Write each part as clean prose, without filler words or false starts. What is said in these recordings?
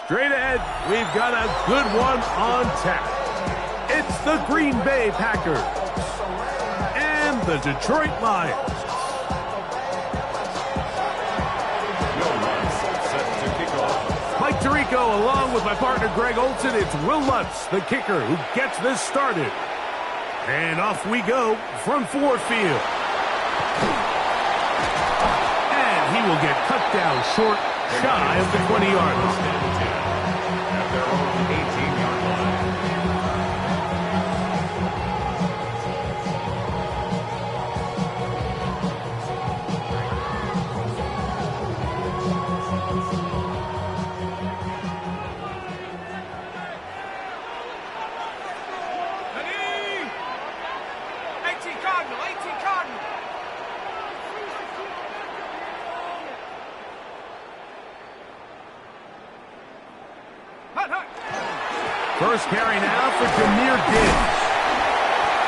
Straight ahead, we've got a good one on tap. It's the Green Bay Packers and the Detroit Lions. Mike Tirico, along with my partner Greg Olson, it's Will Lutz, the kicker, who gets this started. And off we go from Ford Field. And he will get cut down short, shy of the 20-yard line. At their own 18-yard line. First carry now for Jameer Gibbs.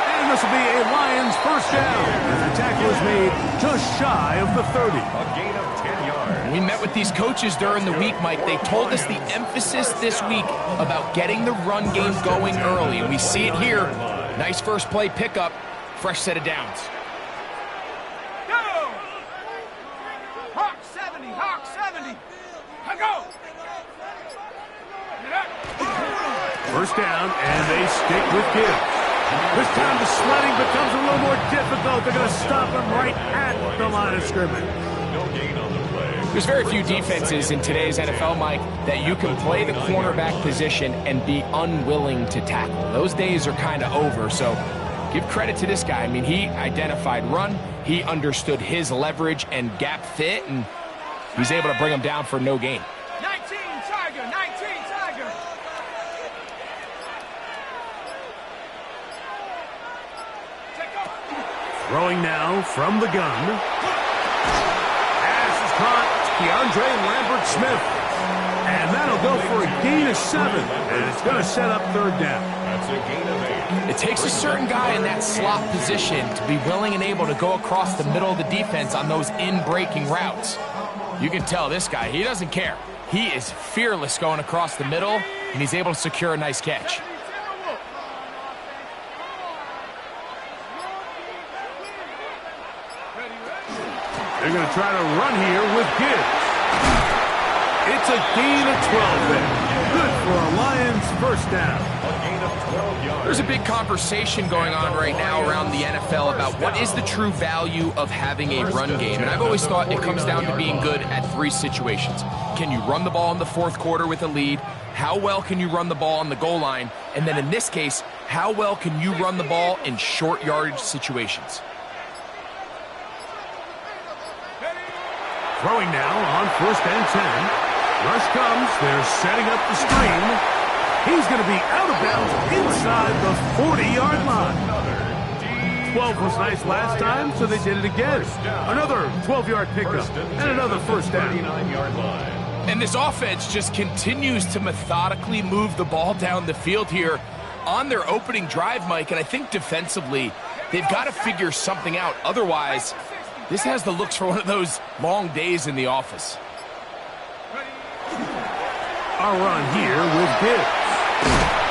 And this will be a Lions first down as the tackle is made just shy of the 30. A gain of 10 yards. We met with these coaches during the week, Mike. They told us the emphasis this week about getting the run game going early. And we see it here. Nice first play pickup. Fresh set of downs. Go! Hawk 70, Hawk 70. Go! First down, and they stick with Gibbs. This time the sledding becomes a little more difficult. They're going to stop him right at the line of scrimmage. No gain on the play. There's very few defenses in today's NFL, Mike, that you can play the cornerback position and be unwilling to tackle. Those days are kind of over, so give credit to this guy. I mean, he identified run, he understood his leverage and gap fit, and he's able to bring him down for no gain. 19, Tiger, 19, Tiger. Throwing now from the gun. Pass is caught. DeAndre Lambert-Smith. And that'll go for a gain of 7. And it's going to set up third down. That's a gain of 8. It takes a certain guy in that slot position to be willing and able to go across the middle of the defense on those in-breaking routes. You can tell this guy, he doesn't care. He is fearless going across the middle, and he's able to secure a nice catch. They're going to try to run here with Gibbs. It's a gain of 12 there. Good for a Lions first down. A gain of 12 yards. There's a big conversation going on right now around the NFL about what is the true value of having a run game. And I've always thought it comes down to being good at 3 situations. Can you run the ball in the fourth quarter with a lead? How well can you run the ball on the goal line? And then in this case, how well can you run the ball in short yardage situations? Throwing now on first and 10. Rush comes. They're setting up the screen. He's going to be out of bounds inside the 40-yard line. 12 was nice last time, so they did it again. Another 12-yard pickup and another first down. And this offense just continues to methodically move the ball down the field here on their opening drive, Mike. And I think defensively, they've got to figure something out. Otherwise, this has the looks for one of those long days in the office. A run here with Gibbs.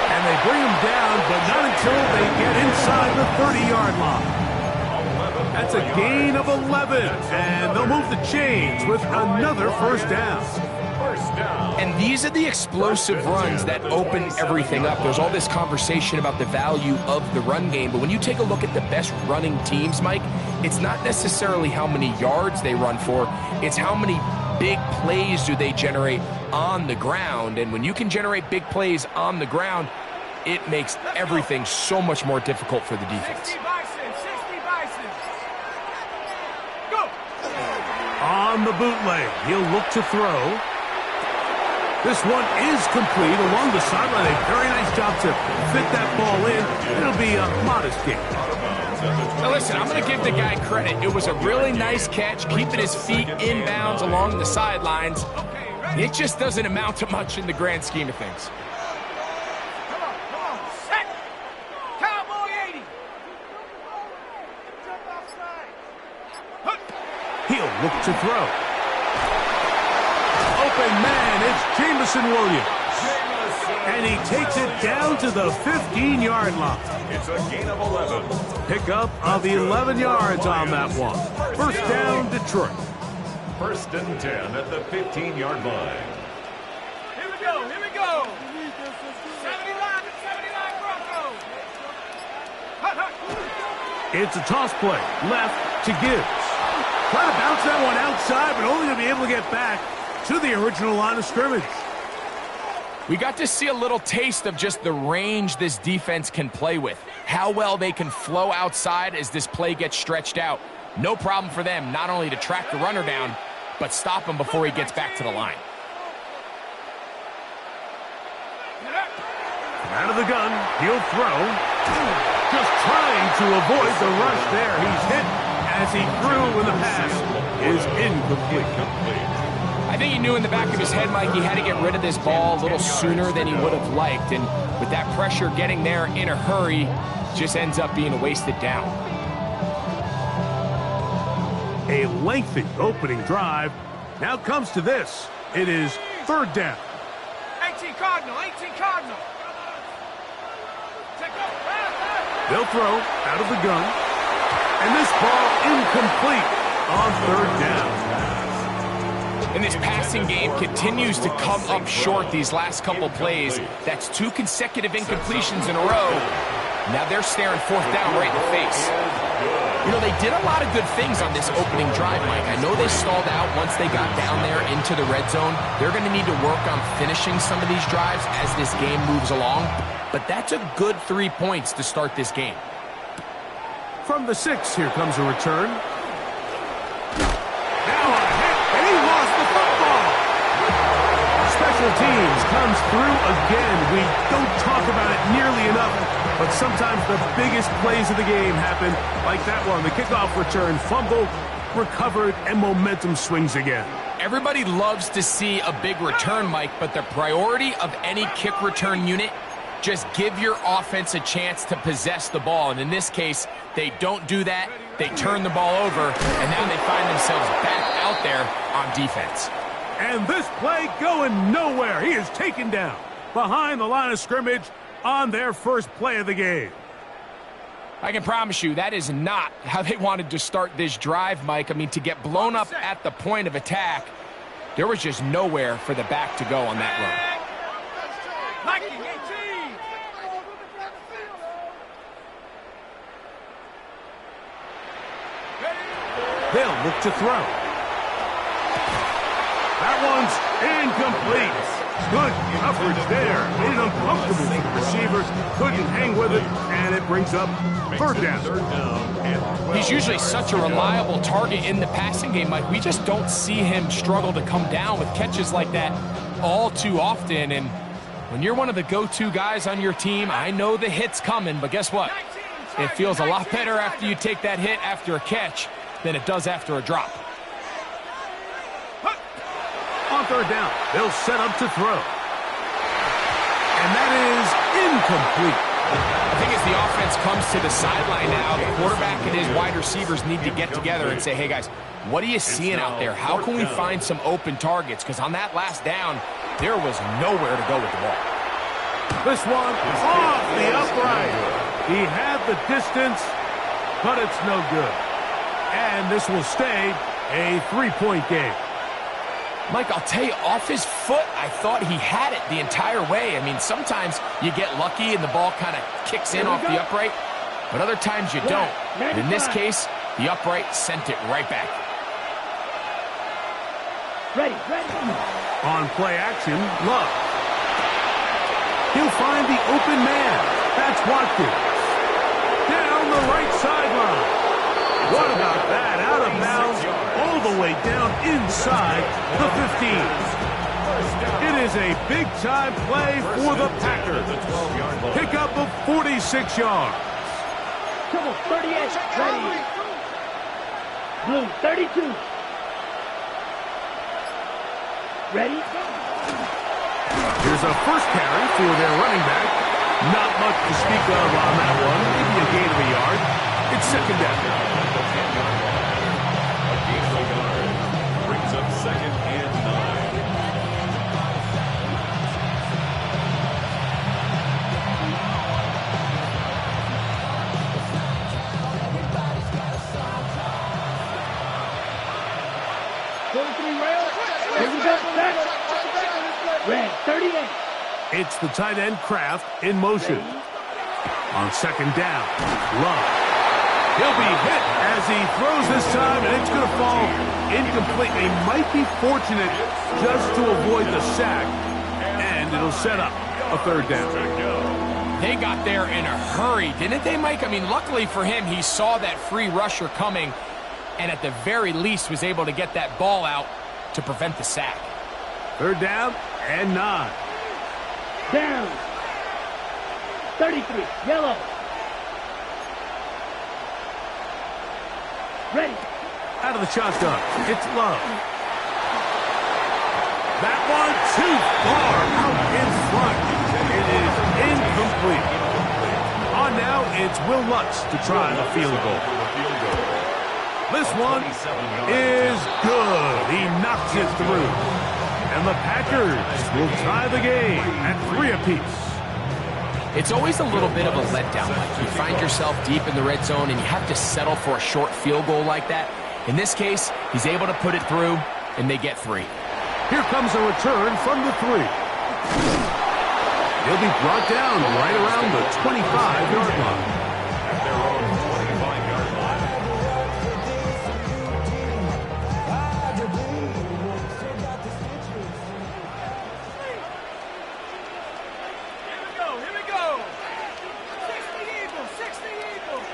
And they bring him down, but not until they get inside the 30-yard line. That's a gain of 11. And they'll move the chains with another first down. And these are the explosive runs that open everything up. There's all this conversation about the value of the run game, but when you take a look at the best running teams, Mike, it's not necessarily how many yards they run for, it's how many big plays do they generate on the ground. And when you can generate big plays on the ground, it makes everything so much more difficult for the defense. 60 Bison. Go! On the bootleg, he'll look to throw. This one is complete along the sideline. A very nice job to fit that ball in. It'll be a modest gain. Now listen, I'm going to give the guy credit. It was a really nice catch, keeping his feet inbounds along the sidelines. It just doesn't amount to much in the grand scheme of things. Come on. Set. Cowboy 80. He'll look to throw. open man. It's Jamison Williams. And he takes it down to the 15-yard line. It's a gain of 11. Pickup of 11 yards on that one. First down, Detroit. First and 10 at the 15-yard line. Here we go, here we go. 79 Broncos. Hut, hut. It's a toss play, left to Gibbs. Trying to bounce that one outside, but only to be able to get back to the original line of scrimmage. We got to see a little taste of just the range this defense can play with. How well they can flow outside as this play gets stretched out. No problem for them not only to track the runner down, but stop him before he gets back to the line. Out of the gun, he'll throw. Just trying to avoid the rush there. He's hit as he threw when the pass is incomplete. I think he knew in the back of his head, Mike, he had to get rid of this ball a little sooner than he would have liked. And with that pressure getting there in a hurry, just ends up being a wasted down. A lengthy opening drive. Now comes to this. It is third down. 18 Cardinal. They'll throw out of the gun. And this ball incomplete on third down. And this passing game continues to come up short these last couple plays. That's 2 consecutive incompletions in a row. Now they're staring fourth down right in the face. You know, they did a lot of good things on this opening drive, Mike. I know they stalled out once they got down there into the red zone. They're going to need to work on finishing some of these drives as this game moves along. But that's a good 3 points to start this game. From the 6, here comes a return. Now a hit, and he lost the football. Special teams comes through again. We don't talk about it nearly enough, but sometimes the biggest plays of the game happen like that one. The kickoff return, fumble, recovered, and momentum swings again. Everybody loves to see a big return, Mike, but the priority of any kick return unit, just give your offense a chance to possess the ball. And in this case, they don't do that. They turn the ball over, and now they find themselves back out there on defense. And this play going nowhere. He is taken down behind the line of scrimmage on their first play of the game. I can promise you that is not how they wanted to start this drive, Mike. I mean, to get blown up at the point of attack, there was just nowhere for the back to go on that run. Liking 18. They'll look to throw. That one's incomplete. Good coverage there. Made it uncomfortable for the receivers. Couldn't hang with it, and it brings up third down. He's usually such a reliable target in the passing game, Mike. We just don't see him struggle to come down with catches like that all too often. And when you're one of the go-to guys on your team, I know the hit's coming, but guess what? It feels a lot better after you take that hit after a catch than it does after a drop. On third down, they'll set up to throw. And that is incomplete. I think as the offense comes to the sideline now, the quarterback and his wide receivers need to get together and say, hey, guys, what are you seeing out there? How can we find some open targets? Because on that last down, there was nowhere to go with the ball. This one off the upright. He had the distance, but it's no good. And this will stay a 3-point game. Mike, I'll tell you, off his foot, I thought he had it the entire way. I mean, sometimes you get lucky and the ball kind of kicks in off the upright, but other times you don't. And in this case, the upright sent it right back. Ready. On play action, Love. He'll find the open man. That's Watkins. Down the right sideline. What about that? Out of bounds, all the way down inside the 15. It is a big-time play for the Packers. Pickup of 46 yards. Come on, 38. Ready. Blue, 32. Ready? Here's a first carry for their running back. Not much to speak of on that one. Maybe a gain of a yard. It's second down. Brings up second and 9. 38. It's the tight end Kraft in motion. On second down, Love. He'll be hit as he throws this time, and it's going to fall incomplete. They might be fortunate just to avoid the sack, and it'll set up a third down. They got there in a hurry, didn't they, Mike? I mean, luckily for him, he saw that free rusher coming, and at the very least was able to get that ball out to prevent the sack. Third down and 9. Down. 33. Yellow. Ready. Out of the shotgun, it's Love. That one too far out in front. It is incomplete. On now, it's Will Lutz to try the field goal. This one is good. He knocks it through. And the Packers will tie the game at 3 apiece. It's always a little bit of a letdown. Like you find yourself deep in the red zone and you have to settle for a short field goal like that. In this case, he's able to put it through, and they get 3. Here comes a return from the 3. He'll be brought down right around the 25-yard line. At their own 25-yard line. Here we go. 60 Eagles, 60 Eagles.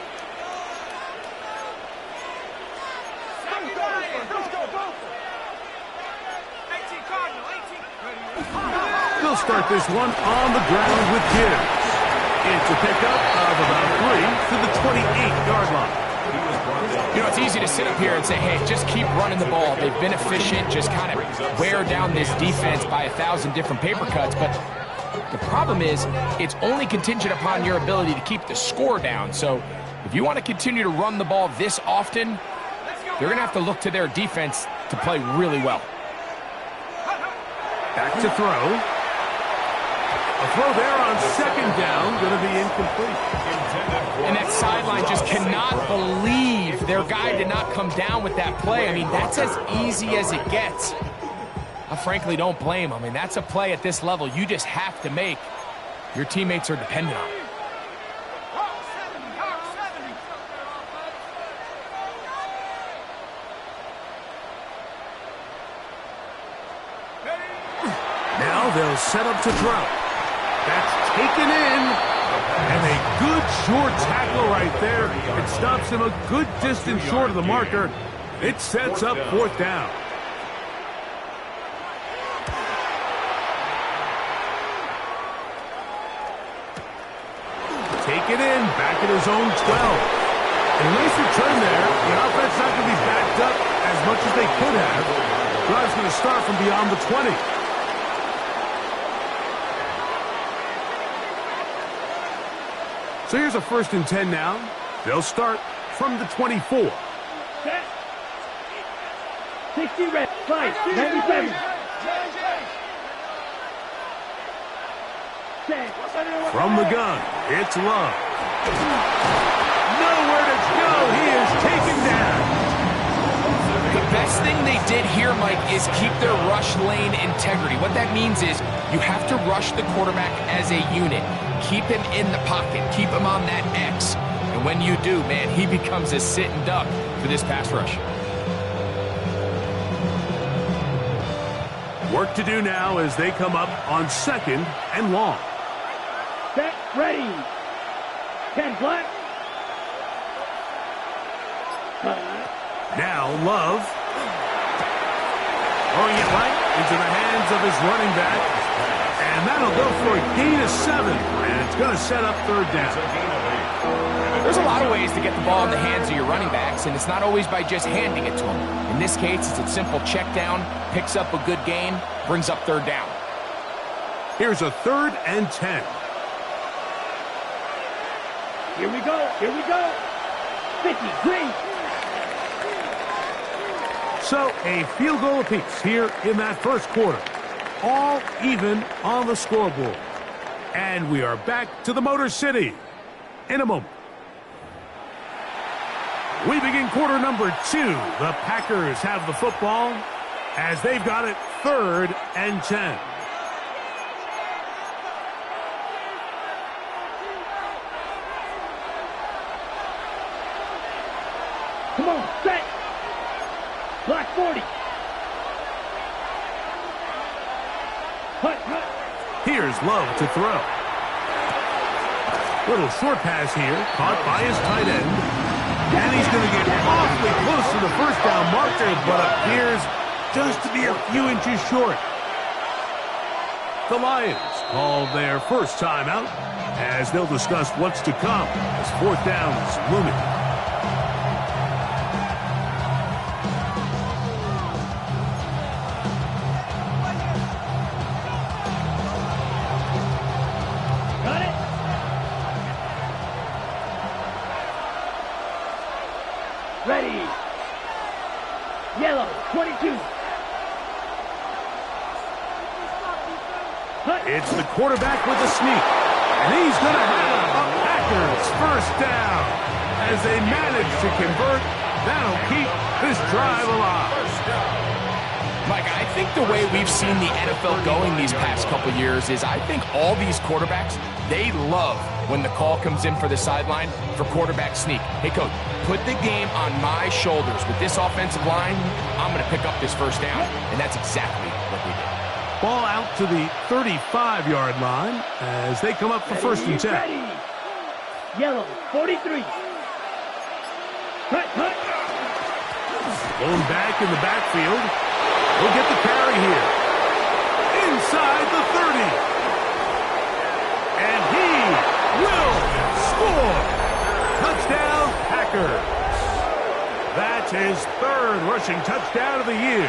70 Lions. Go. 18 Cardinal, 18. They'll start this one on the ground with Gibbs. It's a pickup of about 3 to the 28-yard line. You know, it's easy to sit up here and say, hey, just keep running the ball. They've been efficient, just kind of wear down this defense by 1,000 different paper cuts. But the problem is it's only contingent upon your ability to keep the score down. So if you want to continue to run the ball this often, they're going to have to look to their defense to play really well. Back to throw. A throw there on second down, going to be incomplete. And that sideline just cannot believe their guy did not come down with that play. I mean, that's as easy as it gets. I frankly don't blame him. I mean, that's a play at this level you just have to make. Your teammates are dependent on it. Now they'll set up to throw. That's taken in. And a good short tackle right there. It stops him a good distance short of the marker. It sets up fourth down. Take it in, back at his own 12. And a nice return there. The offense not going to be backed up as much as they could have. Drive's going to start from beyond the 20. So here's a 1st and 10 now. They'll start from the 24. Set. 60 red. 5. 97. Set. From the gun, it's Love. Nowhere to go. He is taken down. The best thing they did here, Mike, is keep their rush lane integrity. What that means is you have to rush the quarterback as a unit. Keep him in the pocket. Keep him on that X. And when you do, man, he becomes a sitting duck for this pass rush. Work to do now as they come up on 2nd and long. Set. Ready. 10 black. Now Love. Throwing it right into the hands of his running back. And that'll go for a gain of 7. And it's going to set up 3rd down. There's a lot of ways to get the ball in the hands of your running backs, and it's not always by just handing it to them. In this case, it's a simple check down, picks up a good gain, brings up 3rd down. Here's a 3rd and 10. Here we go. Here we go. 50. Green. So a field goal apiece here in that first quarter. All even on the scoreboard. And we are back to the Motor City in a moment. We begin quarter number 2. The Packers have the football as they've got it 3rd and 10. Set. Black 40. Hut, hut. Here's Love to throw. Little short pass here, caught by his tight end. And he's going to get awfully close to the first down marker, but appears just to be a few inches short. The Lions call their first timeout as they'll discuss what's to come as fourth down is looming. Got it. Ready. Yellow, 22. Hut. It's the quarterback with a sneak. And he's going to have a Packers first down. As they manage to convert, that'll keep this drive alive. Mike, I think the way we've seen the NFL going these past couple years is I think all these quarterbacks, they love when the call comes in for the sideline for quarterback sneak. Hey, coach, put the game on my shoulders. With this offensive line, I'm going to pick up this first down. And that's exactly what they did. Ball out to the 35-yard line as they come up for first and 10. Ready. Yellow, 43. Hut, hut. Going back in the backfield. We'll get the carry here. Inside the 30. And he will score. Touchdown, Packers. That's his third rushing touchdown of the year.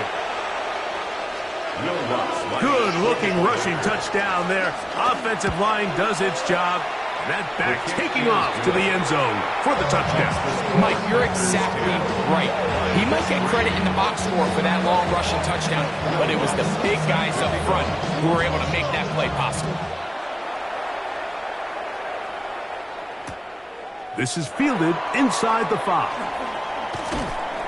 Good-looking rushing touchdown there. Offensive line does its job. That back taking off to the end zone for the touchdown. Mike, you're exactly right. He might get credit in the box score for that long rushing touchdown, but it was the big guys up front who were able to make that play possible. This is fielded inside the 5.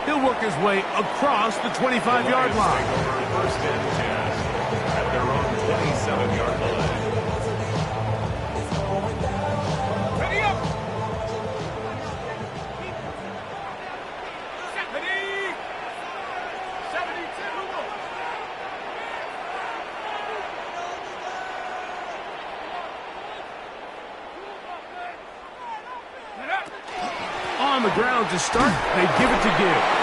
He'll work his way across the 25-yard line. First and 10 at their own 27-yard line. Ready up. Ready. 72. On the ground to start, they give it to Gibbs.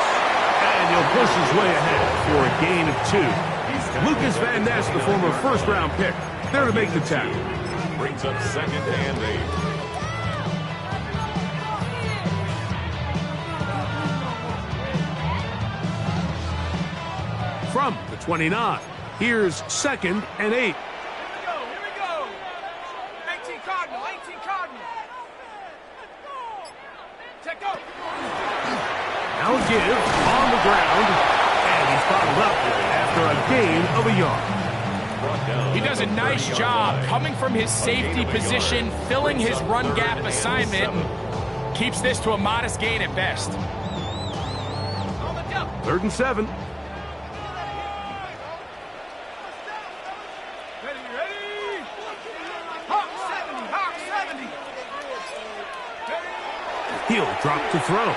And he'll push his way ahead for a gain of 2. Lucas Van Ness, the former first-round pick, there to make the tackle. Brings up second and 8. From the 29, here's second and 8. Here we go. 18 Cardinal, 18 Cardinal. Check go. Now give on the ground, and he's bottled up after a gain of a yard. He does a nice job coming from his safety position, filling his run gap assignment, and keeps this to a modest gain at best. On the jump. 3rd and 7. Ready. Hawk 70, Hawk 70. He'll drop to throw.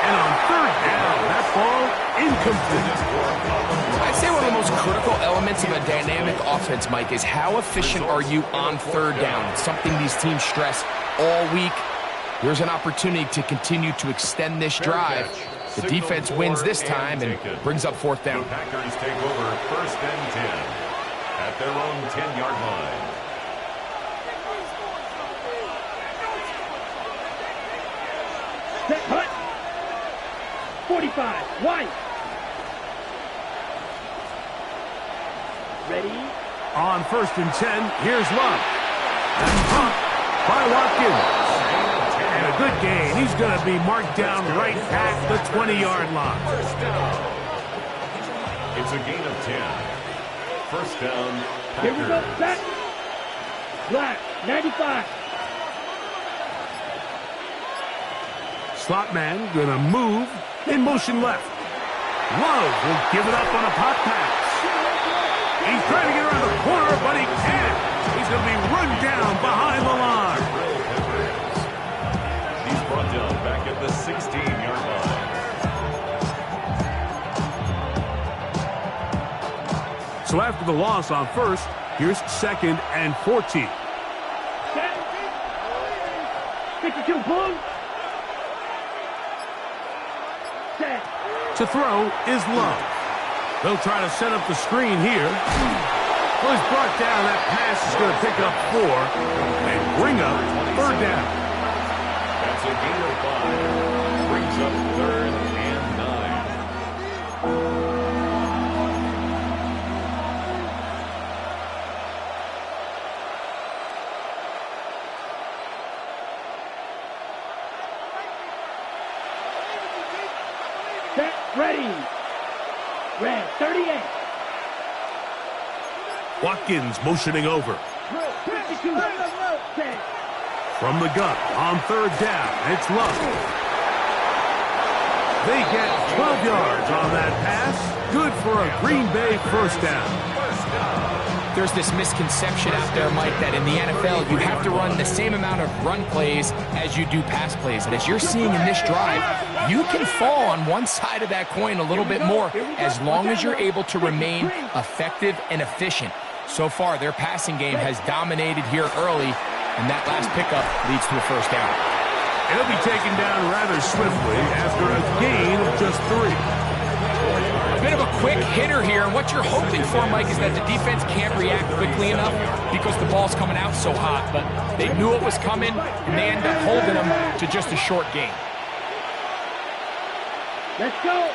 And on 3rd down, that ball incomplete. I'd say one of the most critical elements of a dynamic offense, Mike, is how efficient are you on 3rd down? It's something these teams stress all week. Here's an opportunity to continue to extend this drive. The defense wins this time and brings up 4th down. The Packers take over first and 10 at their own 10-yard line. Set, hut. 45. White. Ready. On 1st and 10, here's Love. And pumped by Watkins. And a good gain. He's going to be marked down right at the 20-yard line. First down. It's a gain of 10. First down, Here we go. Packers. Set. Black, 95. Slot man going to move in motion left. Love will give it up on a pop pass. He's trying to get around the corner, but he can't. He's going to be run down behind the line. So after the loss on first, here's 2nd and 14. 52, boom. Set. To throw is Love. They'll try to set up the screen here. Well, he's brought down. That pass is going to pick up 4 and bring up 3rd down. That's a gain of 5. Brings up 3rd and 9. Set. Ready. Red 38. Watkins motioning over. 52. Set. From the gun on 3rd down, it's Love. They get 12 yards on that pass. Good for a Green Bay 1st down. There's this misconception out there, Mike, that in the NFL you have to run the same amount of run plays as you do pass plays. And as you're seeing in this drive, you can fall on one side of that coin a little bit more as long as you're able to remain effective and efficient. So far, their passing game has dominated here early, and that last pickup leads to a 1st down. He'll be taken down rather swiftly after a gain of just 3. A bit of a quick hitter here, and what you're hoping for, Mike, is that the defense can't react quickly enough because the ball's coming out so hot, but they knew it was coming, and they end up holding them to just a short gain. Let's go.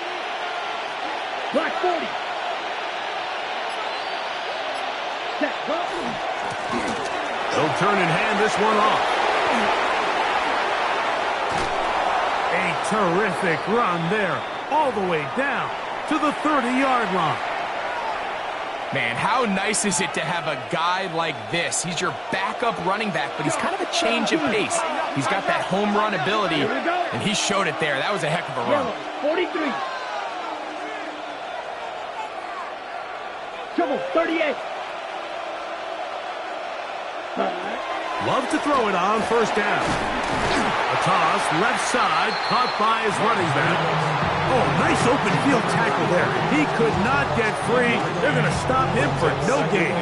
Block 40. Set. Go. They'll turn and hand this one off. A terrific run there, all the way down to the 30-yard line. Man, how nice is it to have a guy like this? He's your backup running back, but he's kind of a change of pace. He's got that home run ability, and he showed it there. That was a heck of a run. 43. Trouble, 38. Love to throw it on 1st down. A toss, left side, caught by his running back. Oh, nice open field tackle there. He could not get free. They're going to stop him for no gain.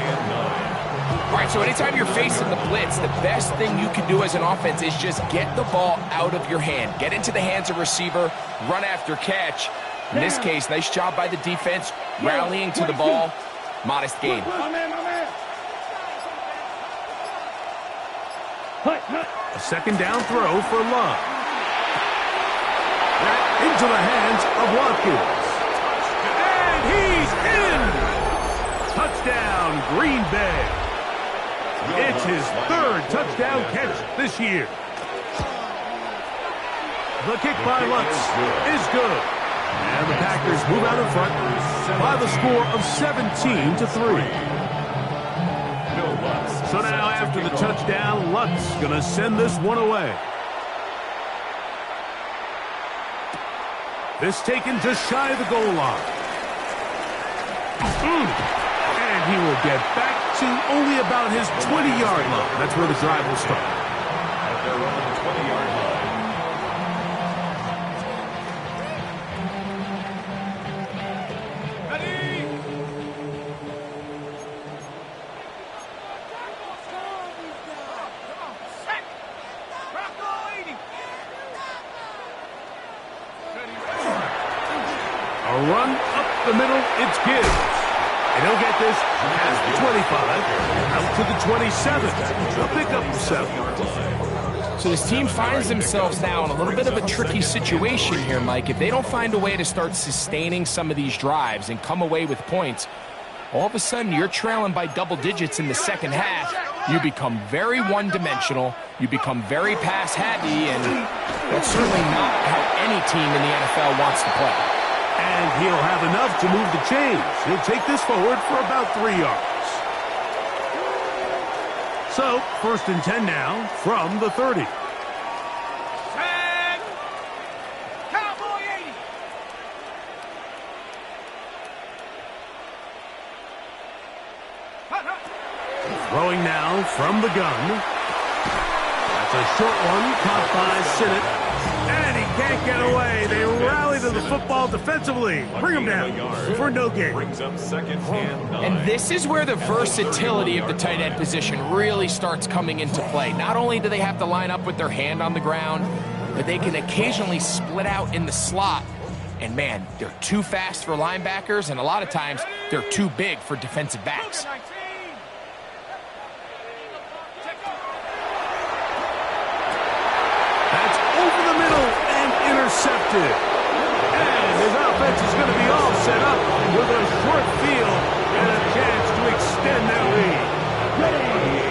All right, so anytime you're facing the blitz, the best thing you can do as an offense is just get the ball out of your hand. Get into the hands of receiver, run after catch. In this case, nice job by the defense, rallying to the ball. Modest gain. A 2nd down throw for Love. Into the hands of Watkins. And he's in! Touchdown, Green Bay. It's his 3rd touchdown catch this year. The kick by Lutz is good. And the Packers move out in front by the score of 17-3. So now after the touchdown, Lutz going to send this one away. This taken just shy of the goal line. And he will get back to only about his 20-yard line. That's where the drive will start. They're on the 20-yard line. A run up the middle, it's Gibbs. And he'll get this past the 25, out to the 27. They'll pick up the 7. So this team finds themselves now in a little bit of a tricky situation here, Mike. If they don't find a way to start sustaining some of these drives and come away with points, all of a sudden you're trailing by double digits in the 2nd half. You become very one-dimensional. You become very pass-happy, and that's certainly not how any team in the NFL wants to play. And he'll have enough to move the chains. He'll take this forward for about 3 yards. So, 1st and 10 now from the 30. Tag! Cowboy 80! Throwing now from the gun. That's a short one, caught by Sinnott. And he can't get away. They rally rally to the football defensively. Bring him down for no gain. Brings up second and 9. And this is where the versatility of the tight end position really starts coming into play. Not only do they have to line up with their hand on the ground, but they can occasionally split out in the slot. And man, they're too fast for linebackers, and a lot of times they're too big for defensive backs. That's over the middle and intercepted. And his offense is going to be all set up with a short field and a chance to extend that lead.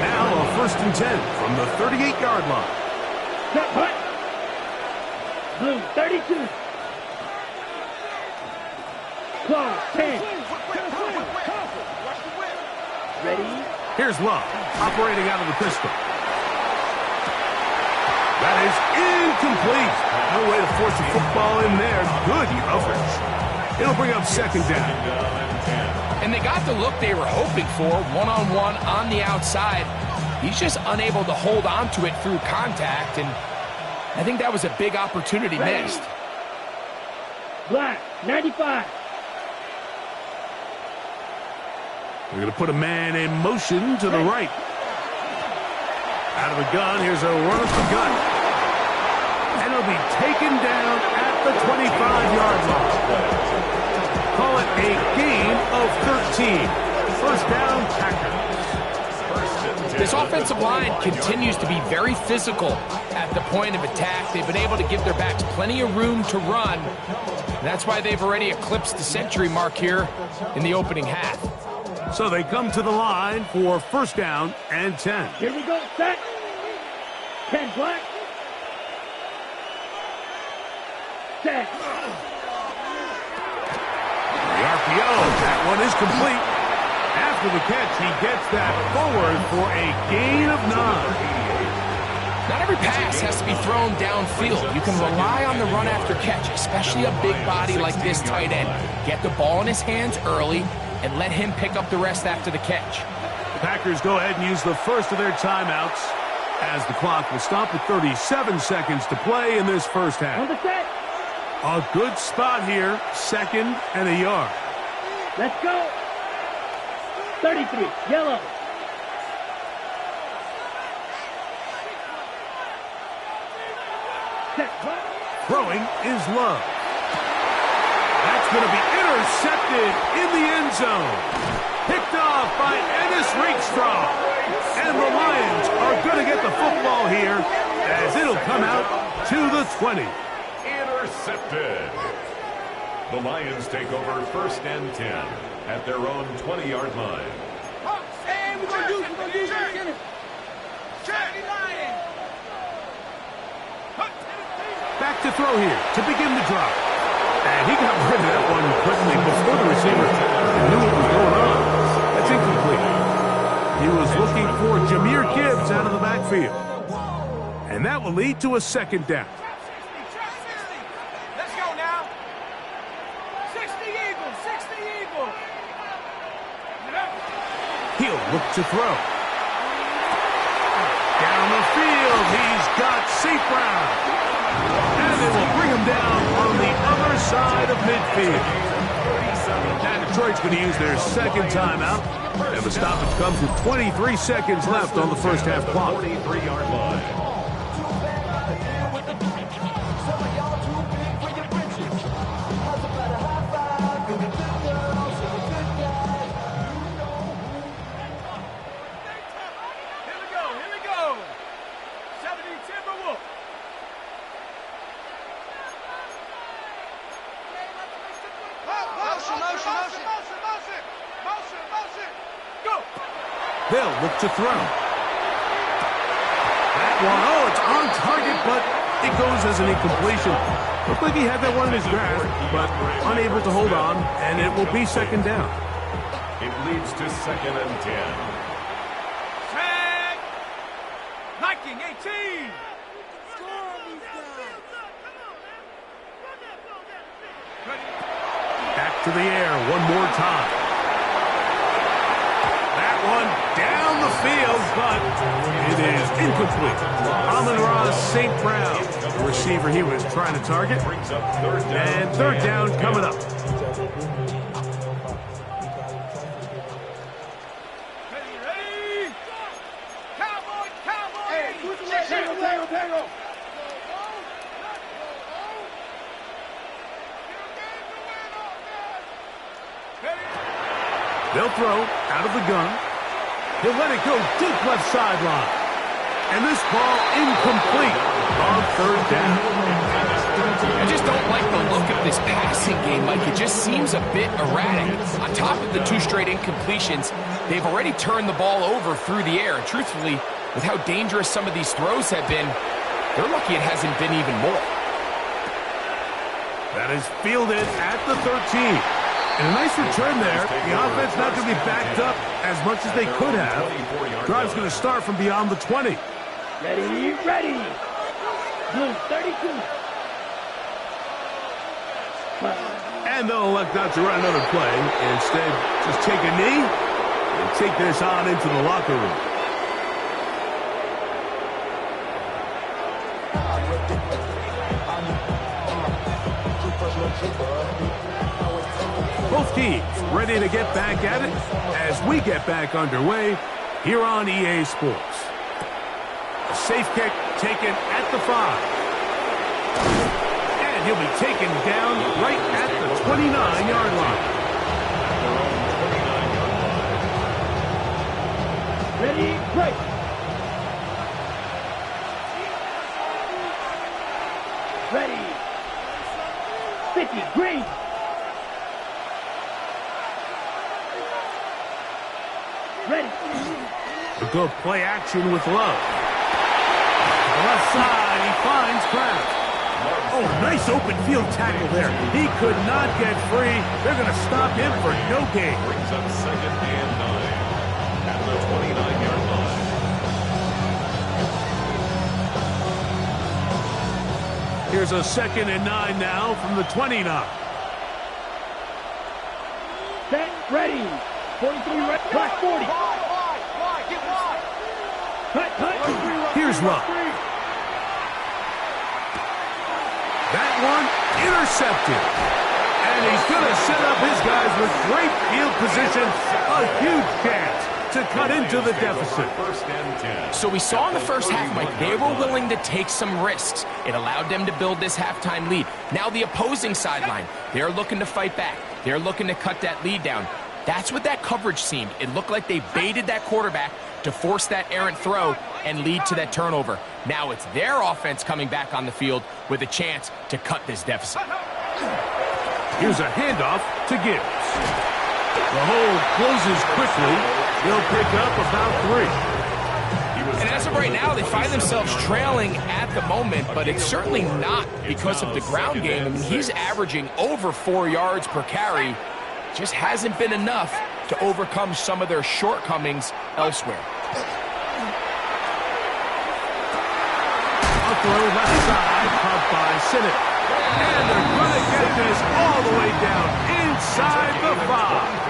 Now a 1st and 10 from the 38-yard line. Blue, 32. Close, 10. Ready? Here's Love, operating out of the pistol. That is incomplete. No way to force a football in there. Good coverage. It'll bring up 2nd down. And they got the look they were hoping for, one-on-one on the outside. He's just unable to hold on to it through contact, and I think that was a big opportunity missed. Black, 95. We're going to put a man in motion to the right. Out of the gun, here's a run up the gut. And it'll be taken down at the 25-yard line. Call it a gain of 13. 1st down, Packers. This offensive line continues to be very physical at the point of attack. They've been able to give their backs plenty of room to run. And that's why they've already eclipsed the century mark here in the opening half. So they come to the line for 1st down and 10. Here we go, set. 10 black. Set. The RPO, that one is complete. After the catch, he gets that forward for a gain of 9. Not every pass has to be thrown downfield. You can rely on the run after catch, especially a big body like this tight end. Get the ball in his hands early and let him pick up the rest after the catch. The Packers go ahead and use the first of their timeouts as the clock will stop with 37 seconds to play in this 1st half. On the set. A good spot here, 2nd and a yard. Let's go. 33, yellow. Set, black. Throwing is Love. That's going to be intercepted in the end zone. Picked off by Ennis Rakestraw. And the Lions are going to get the football here as it'll come out to the 20. Intercepted. The Lions take over 1st and 10 at their own 20-yard line. Hey, we're going to use it. Back to throw here to begin the drop. And he got rid of that one quickly before the receiver knew what was going on. That's incomplete. He was looking for Jahmyr Gibbs out of the backfield. And that will lead to a 2nd down. Let's go now. 60 Eagles, 60 Eagles. He'll look to throw. Down the field, he's got St. Brown. And they will bring him down on the other side of midfield. Now Detroit's going to use their 2nd timeout. And the stoppage comes with 23 seconds left on the 1st half clock. 43-yard line. They'll look to throw. That one, oh, it's on target, but it goes as an incompletion. Looked like he had that one in his grasp, but unable to hold on, and it will be 2nd down. It leads to 2nd and 10. Tag. Liking 18. Back to the air one more time. That one down the field, but it is incomplete. Amon-Ra St. Brown, the receiver he was trying to target. And third down coming up. Ready? Cowboy, cowboy! Hey, tango. They'll throw out of the gun. He'll let it go deep left sideline. And this ball incomplete on third down. I just don't like the look of this passing game, Mike. It just seems a bit erratic. On top of the 2 straight incompletions, they've already turned the ball over through the air. And truthfully, with how dangerous some of these throws have been, they're lucky it hasn't been even more. That is fielded at the 13. And a nice return there. The offense not going to be backed up as much as they could have. Drive's going to start from beyond the 20. Ready. Blue 32. And they'll elect not to run another play. Instead, just take a knee and take this on into the locker room. Both teams ready to get back at it as we get back underway here on EA Sports. A safe kick taken at the 5. And he'll be taken down right at the 29-yard line. Ready, break. Ready. 50, green. Ready. A good play action with Love. To the left side, he finds Kraft. Oh, nice open field tackle there. He could not get free. They're going to stop him for no gain. Brings up 2nd and 9 at the 29-yard line. Here's a 2nd and 9 now from the 29. Set, ready. 43, right, clock 40. Cut. Here's Love. That one intercepted. And he's going to set up his guys with great field position. A huge chance to cut into the deficit. 1st and 10. So we saw in the first half, Mike, they were willing to take some risks. It allowed them to build this halftime lead. Now the opposing sideline, they're looking to fight back. They're looking to cut that lead down. That's what that coverage seemed. It looked like they baited that quarterback to force that errant throw and lead to that turnover. Now it's their offense coming back on the field with a chance to cut this deficit. Here's a handoff to Gibbs. The hold closes quickly. He'll pick up about 3. And as of right now, they find themselves trailing at the moment, but it's certainly not because of the ground game. I mean, he's averaging over 4 yards per carry. Just hasn't been enough to overcome some of their shortcomings elsewhere. A throw left side, caught by Sinnott. And they're going to get this all the way down inside the 5.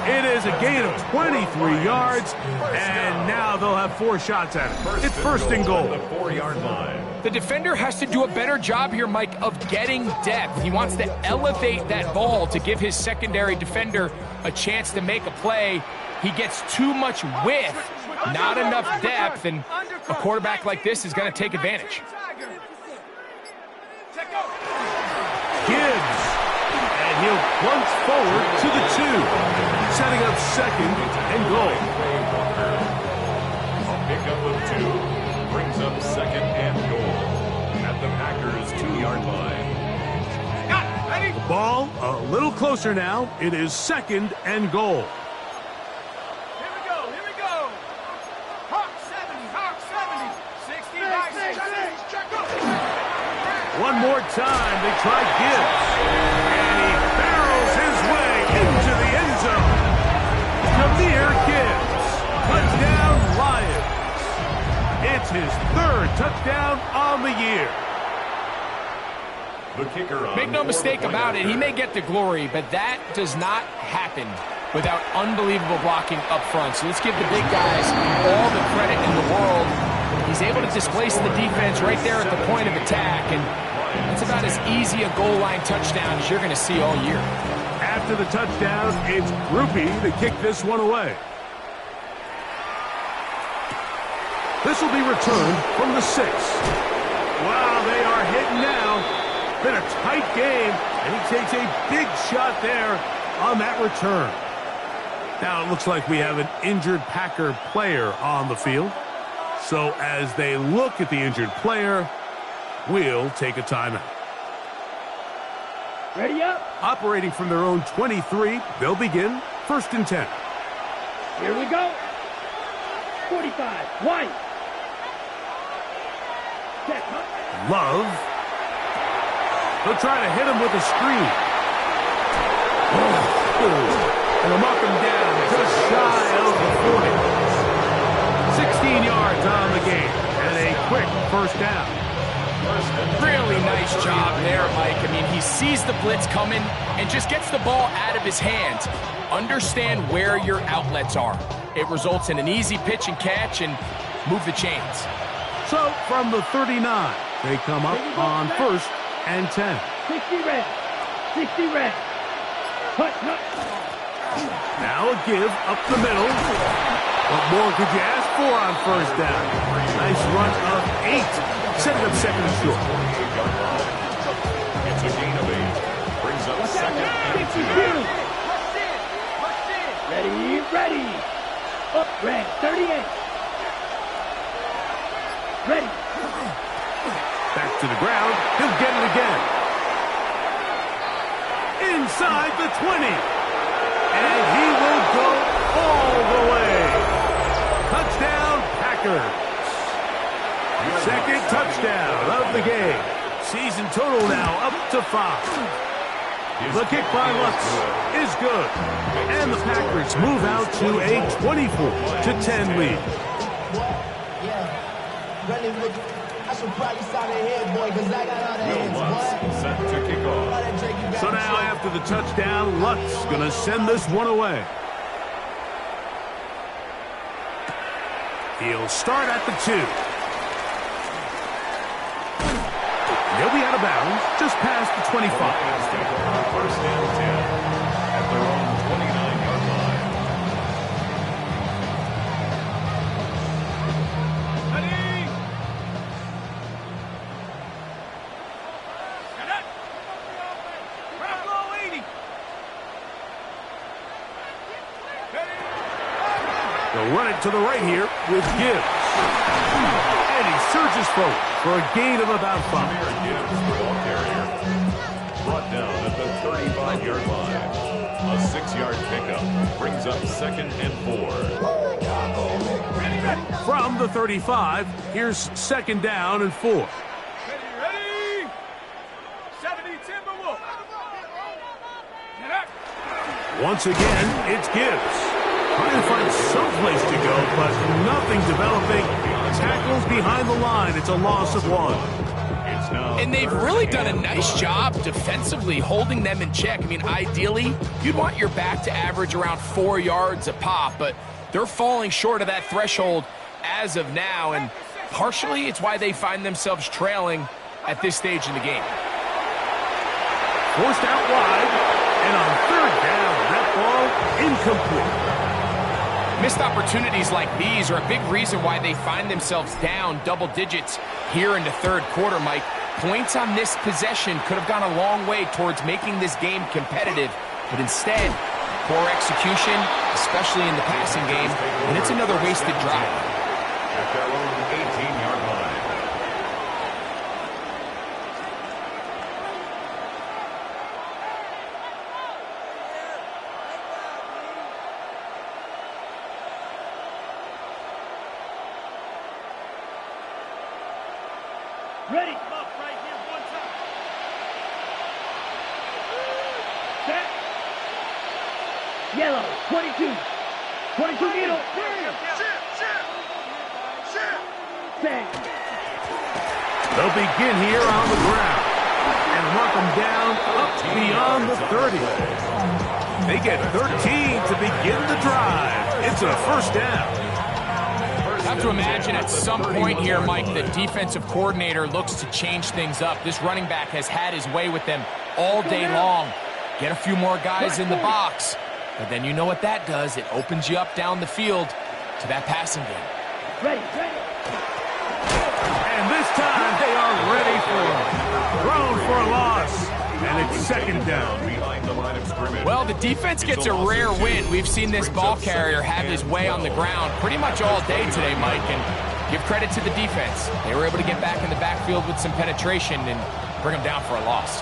It is a gain of 23 yards, and now they'll have 4 shots at it. It's 1st and goal. The 4-yard line. The defender has to do a better job here, Mike, of getting depth. He wants to elevate that ball to give his secondary defender a chance to make a play. He gets too much width, not enough depth, and a quarterback like this is going to take advantage. Gibbs, and he'll plunge forward to the 2, setting up 2nd and goal. A pickup of 2 brings up 2nd and goal at the Packers' 2-yard line. The ball a little closer now. It is 2nd and goal. Here we go. Hawk 70, 60 by 60. One more time, they try Gibbs. And he barrels his way into the end zone. Jahmyr Gibbs, touchdown Lions. It's his 3rd touchdown on the year. The kicker on Make no mistake about it, he may get the glory, but that does not happen without unbelievable blocking up front. So let's give the big guys all the credit in the world. He's able to displace the defense right there at the point of attack, and that's about as easy a goal line touchdown as you're going to see all year. After the touchdown, it's Groupie to kick this one away. This will be returned from the 6. Wow, they are hitting now. Been a tight game, and he takes a big shot there on that return. Now it looks like we have an injured Packer player on the field. So as they look at the injured player, we'll take a timeout. Ready up. Operating from their own 23, they'll begin 1st and 10. Here we go. 45. White. Set. Love. They'll try to hit him with a screen. And they'll knock him down just shy of the 40. 16 yards on the game. And a quick 1st down. Really nice job there, Mike. I mean, he sees the blitz coming and just gets the ball out of his hands. Understand where your outlets are. It results in an easy pitch and catch and move the chains. So from the 39, they come up on 1st and 10. 60 red. 60 red. Hut. Now a give up the middle. What more could you ask for on 1st down? Nice run of 8. Setting up 2nd and short. It's a gain of 8. Brings up 2nd and 2. Ready. Up red. 38. Ready. Back to the ground. He'll get it again. Inside the 20. And he will go all the way. Touchdown, Packers. 2nd touchdown of the game. Season total now up to 5. The kick by Lutz is good. And the Packers move out to a 24-10 lead. I should probably sign ahead, boy, because I got all the hands, Set to kick off. So now after the touchdown, Lutz going to send this one away. He'll start at the 2. He'll be out of bounds just past the 25. First and 10 at their own 29-yard line. Ready? Get it. Bravo 80. They'll run it to the right here with Gibbs. And he surges forward for a gain of about 5. Gibbs, the ball carrier, brought down at the 35-yard line. A 6-yard pickup brings up 2nd and 4. From the 35, here's 2nd down and 4. Ready? 70 Timberwolves. Get up. Once again, it's Gibbs. Trying to find some place to go, but nothing developing. Tackles behind the line. It's a loss of 1. And they've really done a nice job defensively holding them in check. I mean, ideally, you'd want your back to average around 4 yards a pop, but they're falling short of that threshold as of now, and partially it's why they find themselves trailing at this stage in the game. Forced out wide, and on 3rd down, that ball incomplete. Missed opportunities like these are a big reason why they find themselves down double digits here in the 3rd quarter, Mike. Points on this possession could have gone a long way towards making this game competitive, but instead, poor execution, especially in the passing game, and it's another wasted drive. At their own 18-yard line. Ready. Up right here, 1 time. Set. Yellow. 22. 22 middle. Set. They'll begin here on the ground and mark them down up beyond the 30. They get 13 to begin the drive. It's a first down. I have to imagine at some point here, Mike, the defensive coordinator looks to change things up. This running back has had his way with them all day long. Get a few more guys in the box. But then you know what that does. It opens you up down the field to that passing game. Ready. And this time they are ready for it. Thrown for a loss. And it's second down. Behind the line of scrimmage. Well, the defense gets a rare win. We've seen this ball carrier have his way on the ground pretty much all day today, Mike, and give credit to the defense. They were able to get back in the backfield with some penetration and bring them down for a loss.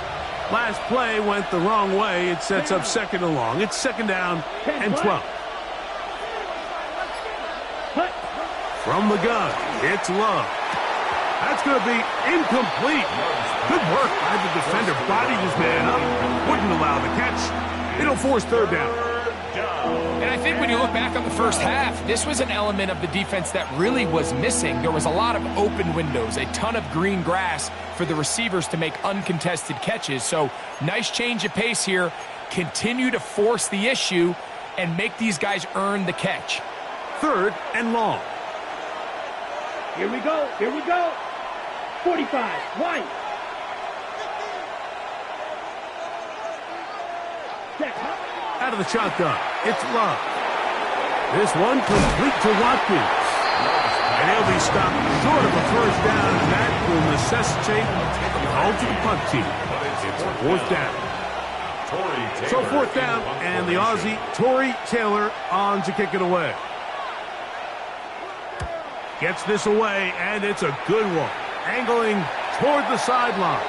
Last play went the wrong way. It sets up second and long. It's second down and 12. From the gun, it's Love. That's going to be incomplete. Good work by the defender. Bodied his man up. Wouldn't allow the catch. It'll force third down. And I think when you look back on the first half, this was an element of the defense that really was missing. There was a lot of open windows, a ton of green grass for the receivers to make uncontested catches. So nice change of pace here. Continue to force the issue and make these guys earn the catch. Third and long. Here we go. 45. White. Out of the shotgun, it's Love. This one complete to Watkins. And he'll be stopped short of a first down, and that will necessitate a call to the punt team. It's fourth down. So fourth down, and the Aussie, Torrey Taylor, on to kick it away. Gets this away, and it's a good one. Angling toward the sideline.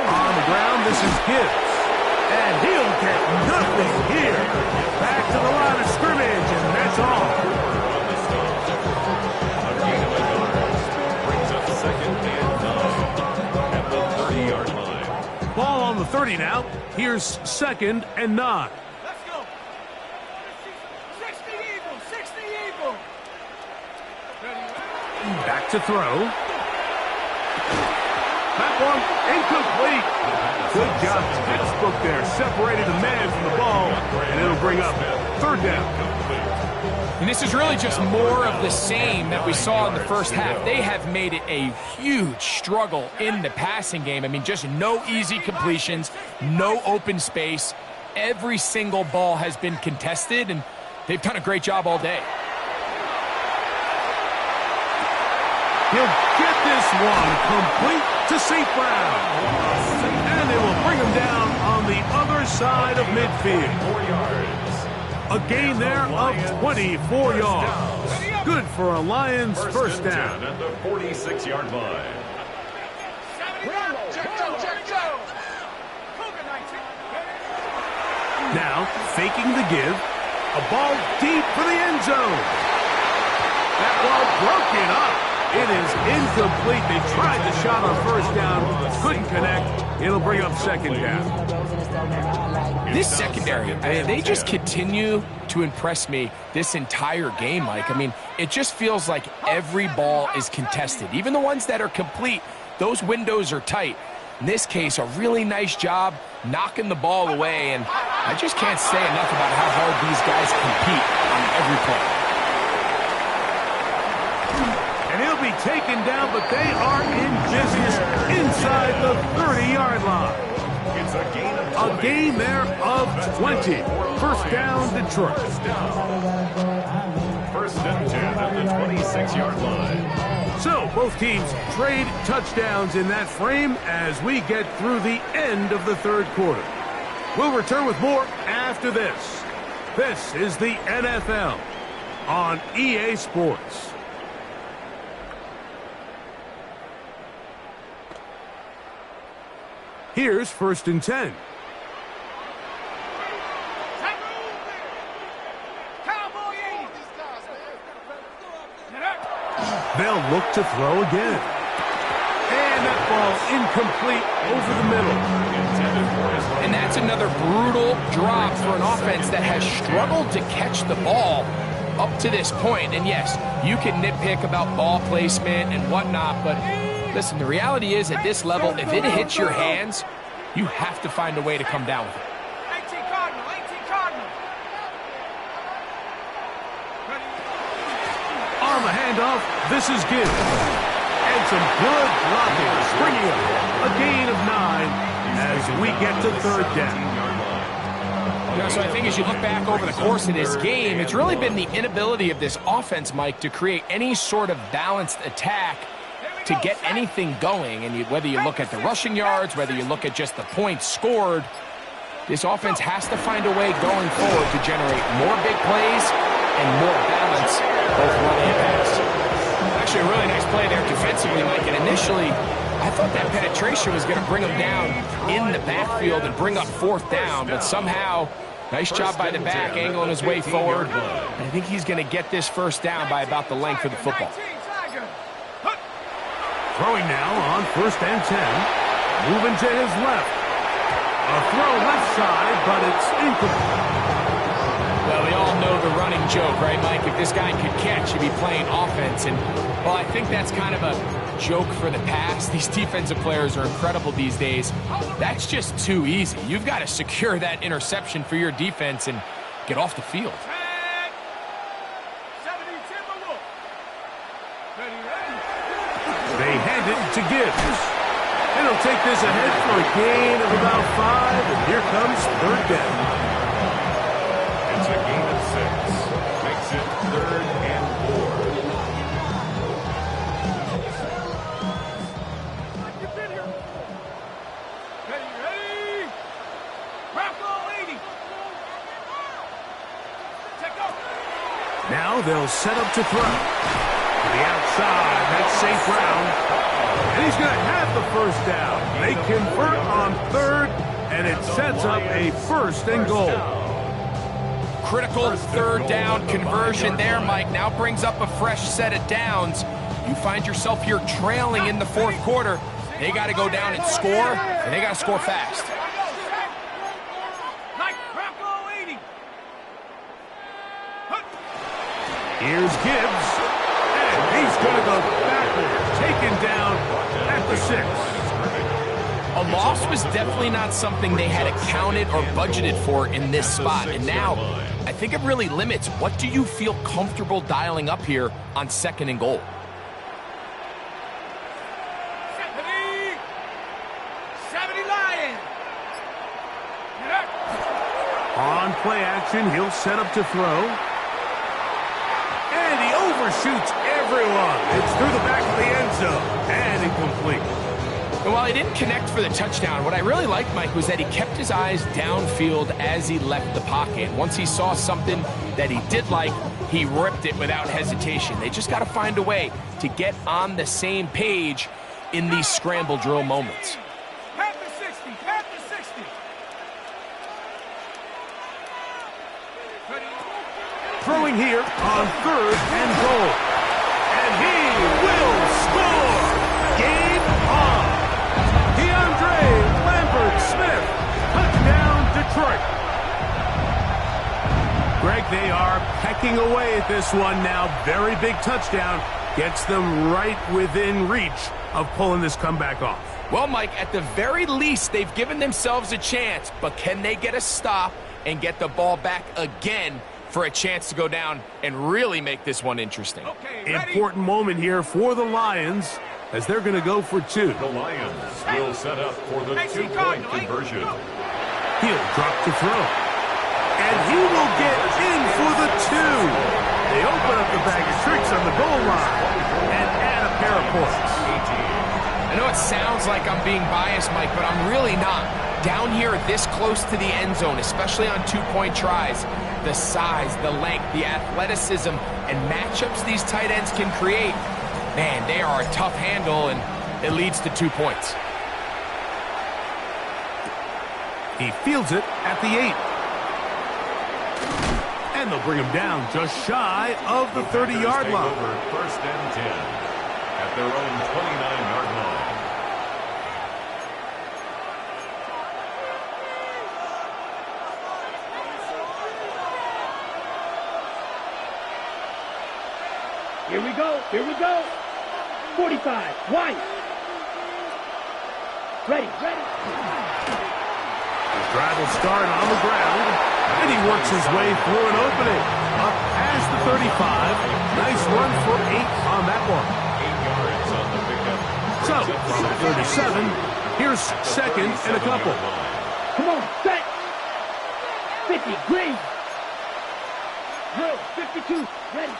On the ground, this is Gibbs. And he'll get nothing here. Back to the line of scrimmage, and that's all. Brings up second and 9 at the 30-yard line. Ball on the 30 now. Here's second and 9. Let's go. 60 Eagles, 60 Eagles. Back to throw. That one incomplete. Good job. Textbook there. Separated the man from the ball, and it'll bring up third down. And this is really just more of the same that we saw in the first half. They have made it a huge struggle in the passing game. I mean, just no easy completions, no open space. Every single ball has been contested, and they've done a great job all day. He'll get this one complete to St. Brown. And they will bring him down on the other side of midfield. 4 yards. A gain there of 24 yards. Good for a Lions first down. At the 46-yard line. Check Joe. Now, faking the give. A ball deep for the end zone. That ball broken up. It is incomplete. They tried the shot on first down. Couldn't connect. It'll bring up second down. This secondary, I mean, they just continue to impress me this entire game, Mike. I mean, it just feels like every ball is contested. Even the ones that are complete, those windows are tight. In this case, a really nice job knocking the ball away, and I just can't say enough about how hard these guys compete on every play. And he'll be taken down, but they are in business inside the 30-yard line. It's a gain of 20. A gain there of 20. First down, Detroit. First and 10 at the 26-yard line. So both teams trade touchdowns in that frame as we get through the end of the third quarter. We'll return with more after this. This is the NFL on EA Sports. Here's first and 10. They'll look to throw again. ball incomplete over the middle. And that's another brutal drop for an offense that has struggled to catch the ball up to this point. And yes, you can nitpick about ball placement and whatnot, but listen, the reality is at this level, if it hits your hands, you have to find a way to come down with it. 18 Cardinal, 18 Cardinal. On the handoff, this is Gibbs. And some good blocking, bringing up a gain of 9 as we get to third down. So I think as you look back over the course of this game, it's really been the inability of this offense, Mike, to create any sort of balanced attack to get anything going. And whether you look at the rushing yards, whether you look at just the points scored, this offense has to find a way going forward to generate more big plays and more balance, both running and pass. Actually, a really nice play there defensively, Mike. And initially, I thought that penetration was going to bring him down in the backfield and bring up fourth down, but somehow, nice job by the back, angling his way forward. And I think he's going to get this first down by about the length of the football. Throwing now on 1st and 10. Moving to his left. A throw left side, but it's incomplete. Well, we all know the running joke, right, Mike? If this guy could catch, he'd be playing offense. And, well, I think that's kind of a joke for the past. These defensive players are incredible these days. That's just too easy. You've got to secure that interception for your defense and get off the field. They hand it to Gibbs. And he'll take this ahead for a gain of about 5, and here comes third down. It's a gain of 6. Makes it 3rd and 4. Now they'll set up to throw. To the outside, that's St. Brown. And he's going to have the first down. They convert on 3rd, and it sets up a 1st and goal. Critical 3rd down conversion there, Mike. Now brings up a fresh set of downs. You find yourself here trailing in the 4th quarter. They got to go down and score, and they got to score fast. Here's Gibbs. And he's going to go backwards, taken down at the 6. A loss was definitely not something they had accounted or budgeted for in this spot. And now, I think it really limits what do you feel comfortable dialing up here on 2nd and goal. On play action, he'll set up to throw. And he overshoots everyone. It's through the back of the end zone. And incomplete. And while he didn't connect for the touchdown, what I really liked, Mike, was that he kept his eyes downfield as he left the pocket. Once he saw something that he did like, he ripped it without hesitation. They just got to find a way to get on the same page in these scramble drill moments. Pat the 60, pat the 60. Throwing here on 3rd and goal. And he will score. Game on. DeAndre Lambert-Smith. Touchdown, Detroit. Greg, they are pecking away at this one now. Very big touchdown. Gets them right within reach of pulling this comeback off. Well, Mike, at the very least, they've given themselves a chance, but can they get a stop and get the ball back again for a chance to go down and really make this one interesting? Okay, important moment here for the Lions as they're going to go for 2. The Lions will set up for the 2-point conversion. He'll drop to throw. And he will get in for the 2. They open up the bag of tricks on the goal line and add a pair of points. I know it sounds like I'm being biased, Mike, but I'm really not. Down here this close to the end zone, especially on 2-point tries, the size, the length, the athleticism, and matchups these tight ends can create, man, they are a tough handle, and it leads to 2 points. He fields it at the 8. And they'll bring him down just shy of the 30-yard line. Over 1st and 10 at their own 29-yard line. Here we go. Here we go. 45. Wide. Ready. His drive will start on the ground, and he works his way through an opening. Up past the 35. Nice run for 8 on that one. 8 yards on the pickup. So, from 37, here's second and a couple. Come on, set. 50, green. Drill, 52, ready.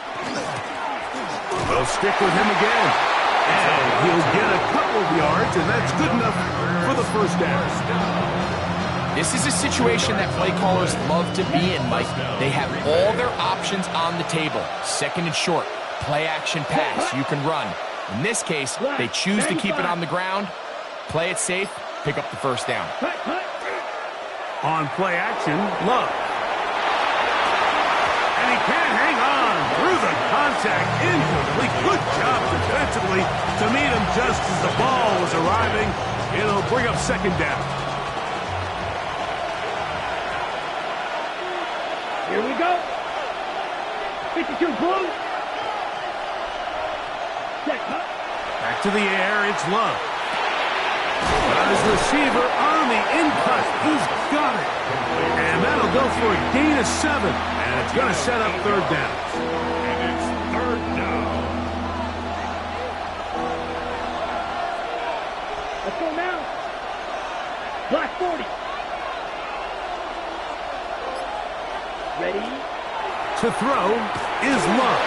They'll stick with him again. And he'll get a couple of yards, and that's good enough for the first down. This is a situation that play callers love to be in, Mike. They have all their options on the table. Second and short, play action pass, you can run. In this case, they choose to keep it on the ground, play it safe, pick up the first down. On play action, Love. And he can't hang on through the contact. Incomplete. Good job defensively to meet him just as the ball was arriving. It'll bring up second down. Here we go. 52 blue. Check, huh? Back to the air, it's Love. Got his receiver on the in-cut. He's got it. And that'll go for a gain of 7. And it's going to set up third down. And it's third down. Let's go now. Black 40. Ready? To throw is Love.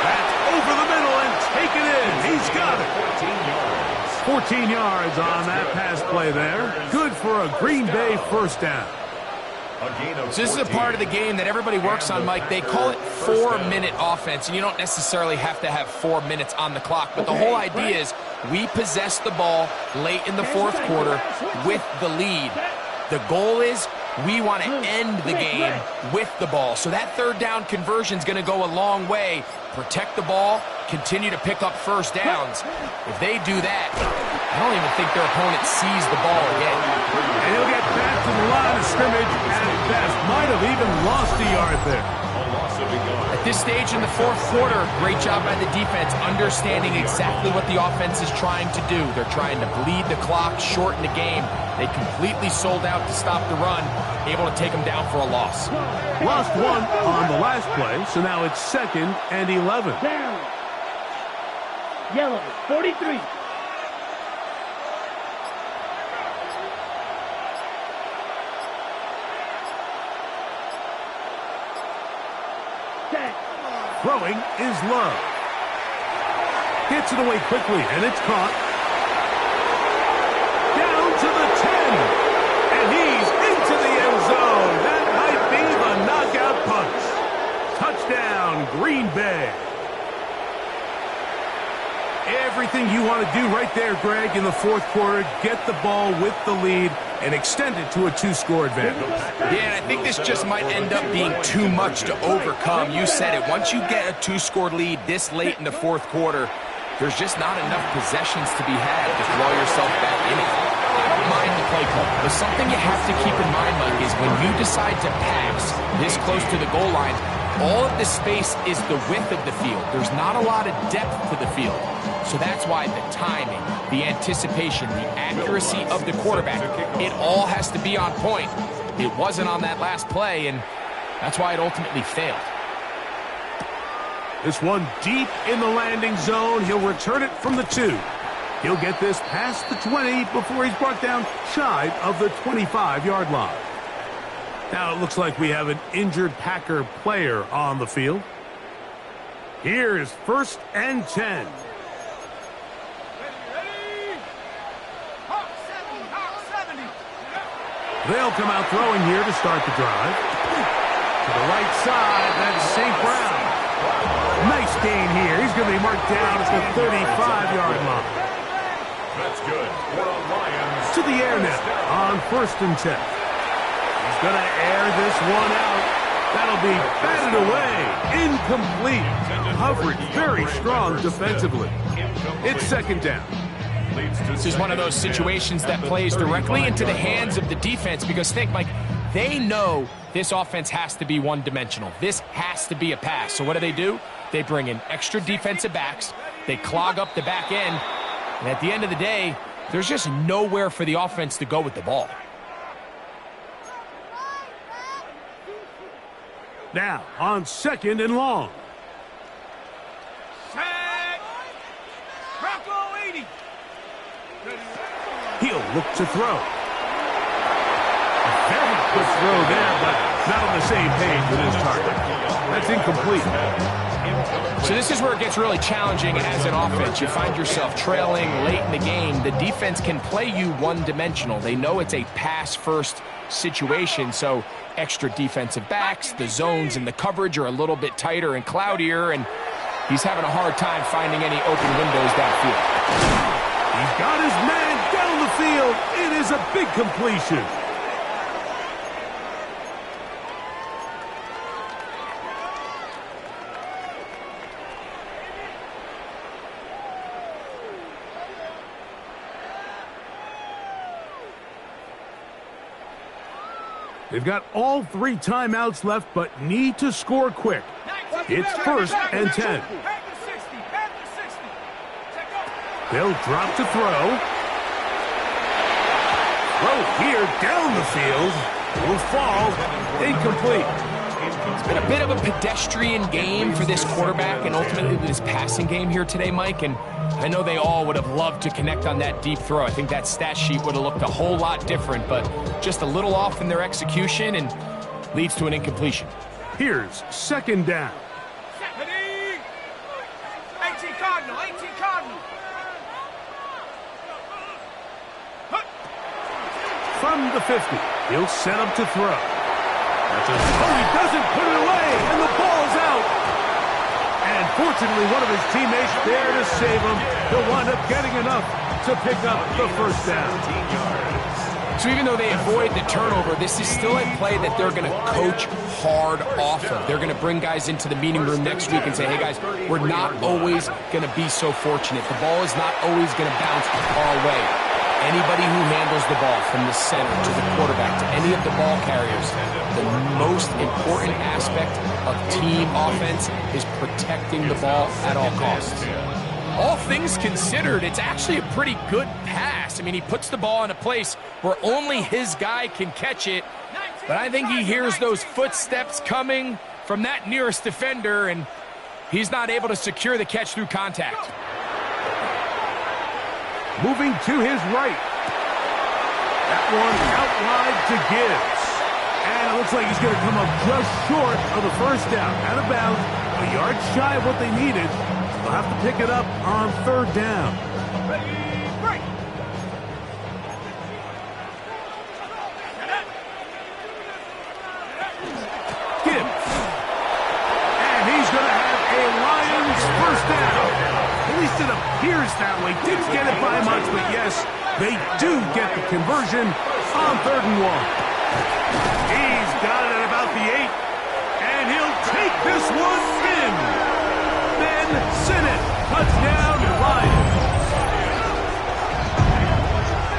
That's over the middle and taken in. He's got it. 14 yards. 14 yards on that pass play there. Good for a Green Bay first down. So this is a part of the game that everybody works on, Mike. They call it 4-minute offense, and you don't necessarily have to have 4 minutes on the clock. But the whole idea is we possess the ball late in the fourth quarter with the lead. The goal is we want to end the game with the ball. So that third down conversion is going to go a long way. Protect the ball, continue to pick up first downs. If they do that, I don't even think their opponent sees the ball again. And he'll get back to the line of scrimmage at best. Might have even lost a yard there. At this stage in the fourth quarter, great job by the defense understanding exactly what the offense is trying to do. They're trying to bleed the clock, shorten the game. They completely sold out to stop the run, able to take them down for a loss. Lost one on the last play, so now it's second and 11. Down. Yellow, 43. Throwing is Love. Gets it away quickly, and it's caught. Down to the 10. And he's into the end zone. That might be the knockout punch. Touchdown, Green Bay. Everything you want to do right there, Greg, in the fourth quarter. Get the ball with the lead and extend it to a 2-score advantage. Yeah, and I think this just might end up being too much to overcome. You said it. Once you get a 2-score lead this late in the fourth quarter, there's just not enough possessions to be had to throw yourself back in it. I don't mind the play call, but something you have to keep in mind, Mike, is when you decide to pass this close to the goal line, all of the space is the width of the field. There's not a lot of depth to the field. So that's why the timing, the anticipation, the accuracy of the quarterback, it all has to be on point. It wasn't on that last play, and that's why it ultimately failed. This one deep in the landing zone. He'll return it from the 2. He'll get this past the 20 before he's brought down shy of the 25-yard line. Now it looks like we have an injured Packer player on the field. Here is first and 10. They'll come out throwing here to start the drive. To the right side, that's St. Brown. Nice gain here. He's going to be marked down at the 35-yard line. That's good. Lions. To the air now on first and 10. He's going to air this one out. That'll be batted away. Incomplete. Coverage very strong defensively. It's second down. This is one of those situations that plays directly into the hands of the defense because think, Mike, they know this offense has to be one-dimensional. This has to be a pass. So what do? They bring in extra defensive backs. They clog up the back end. And at the end of the day, there's just nowhere for the offense to go with the ball. Now, on 2nd and long. Set. Rocco 80. He'll look to throw. A very good throw there, but not on the same page with his target. That's incomplete. So this is where it gets really challenging as an offense. You find yourself trailing late in the game. The defense can play you one-dimensional. They know it's a pass-first situation, so extra defensive backs, the zones and the coverage are a little bit tighter and cloudier, and he's having a hard time finding any open windows downfield. He's got his man down the field. It is a big completion. They've got all 3 timeouts left, but need to score quick. It's 1st and 10. They'll drop to throw. Throw here down the field. Will fall. Incomplete. It's been a bit of a pedestrian game for this quarterback and ultimately this passing game here today, Mike. And I know they all would have loved to connect on that deep throw. I think that stat sheet would have looked a whole lot different, but just a little off in their execution and leads to an incompletion. Here's 2nd down. 18 Cardinal, 18 Cardinal. From the 50, he'll set up to throw. He doesn't put it away, and the ball is out. And fortunately, one of his teammates there to save him. He'll wind up getting enough to pick up the 1st down. So even though they avoid the turnover, this is still a play that they're going to coach hard off of. They're going to bring guys into the meeting room next week and say, hey, guys, we're not always going to be so fortunate. The ball is not always going to bounce our way. Anybody who handles the ball from the center to the quarterback to any of the ball carriers, the most important aspect of team offense is protecting the ball at all costs. All things considered, it's actually a pretty good pass. I mean, he puts the ball in a place where only his guy can catch it, but I think he hears those footsteps coming from that nearest defender, and he's not able to secure the catch through contact. Moving to his right. That one out wide to Gibbs. And it looks like he's going to come up just short of the 1st down. Out of bounds, a yard shy of what they needed. They'll have to pick it up on 3rd down. Break. Gibbs. And he's going to have a Lions 1st down. At least it appears that way. Didn't get it by much, but yes, they do get the conversion on 3rd and 1. He's got it at about the 8, and he'll take this one in. Ben Sinnott, touchdown Lions.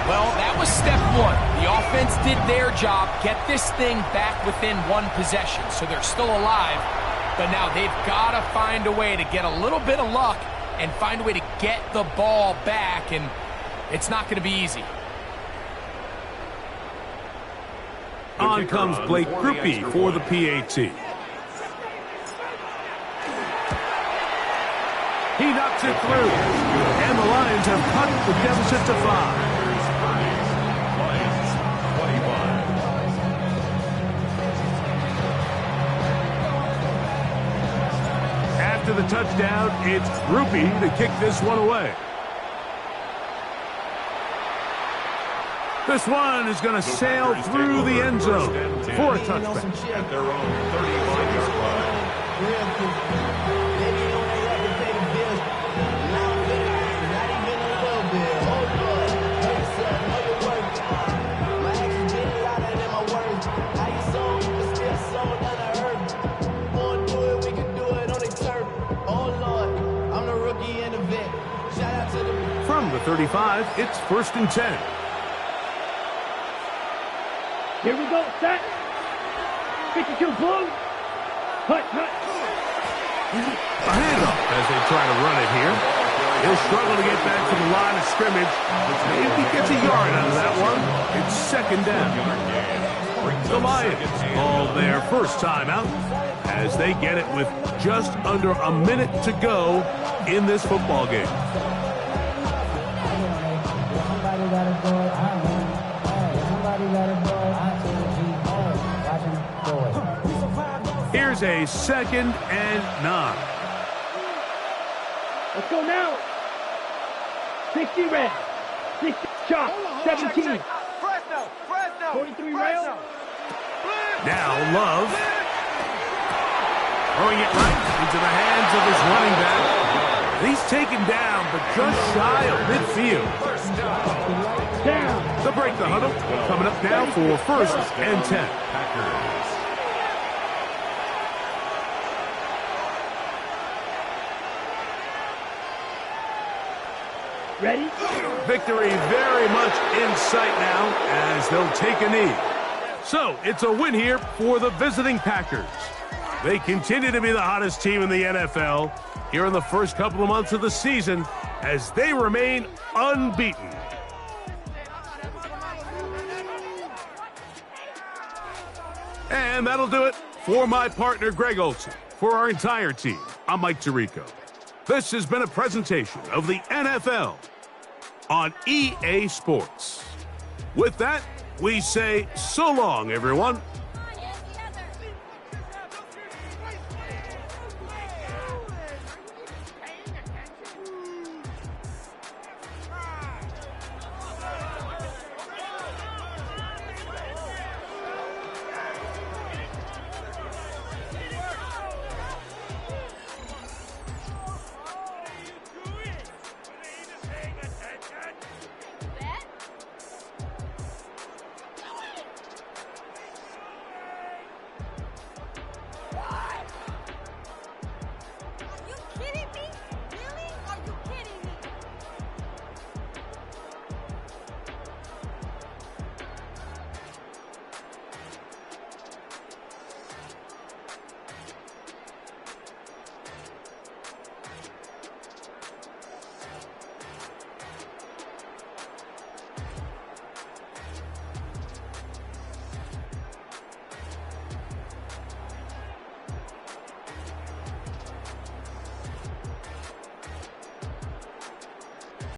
Well, that was step 1. The offense did their job, get this thing back within 1 possession, so they're still alive. But now they've got to find a way to get a little bit of luck and find a way to get the ball back, and it's not going to be easy. On comes Blake Grupe for the PAT. He knocks it through, and the Lions have cut the deficit to 5. After the touchdown, it's Grupe to kick this one away. This one is going to sail through the end zone for a touchback. At their own 35-yard line. From the 35, it's 1st and 10. Here we go, set. 52, blue. Hut. A handoff as they try to run it here. He'll struggle to get back to the line of scrimmage. If he gets a yard out of that one, it's second down. The Lions call their first timeout as they get it with just under a minute to go in this football game. Here's a 2nd and 9. Let's go now. 60 red. 60 chop. 17. Fresno. 43 rail. Now Love. Throwing it right into the hands of his running back. He's taken down, but just shy of midfield. Down. They'll break the huddle. Coming up now for 1st and 10. Ready? Victory very much in sight now as they'll take a knee. So it's a win here for the visiting Packers. They continue to be the hottest team in the NFL here in the first couple of months of the season as they remain unbeaten. And that'll do it for my partner, Greg Olson. For our entire team, I'm Mike Tirico. This has been a presentation of the NFL on EA Sports. With that, we say so long, everyone.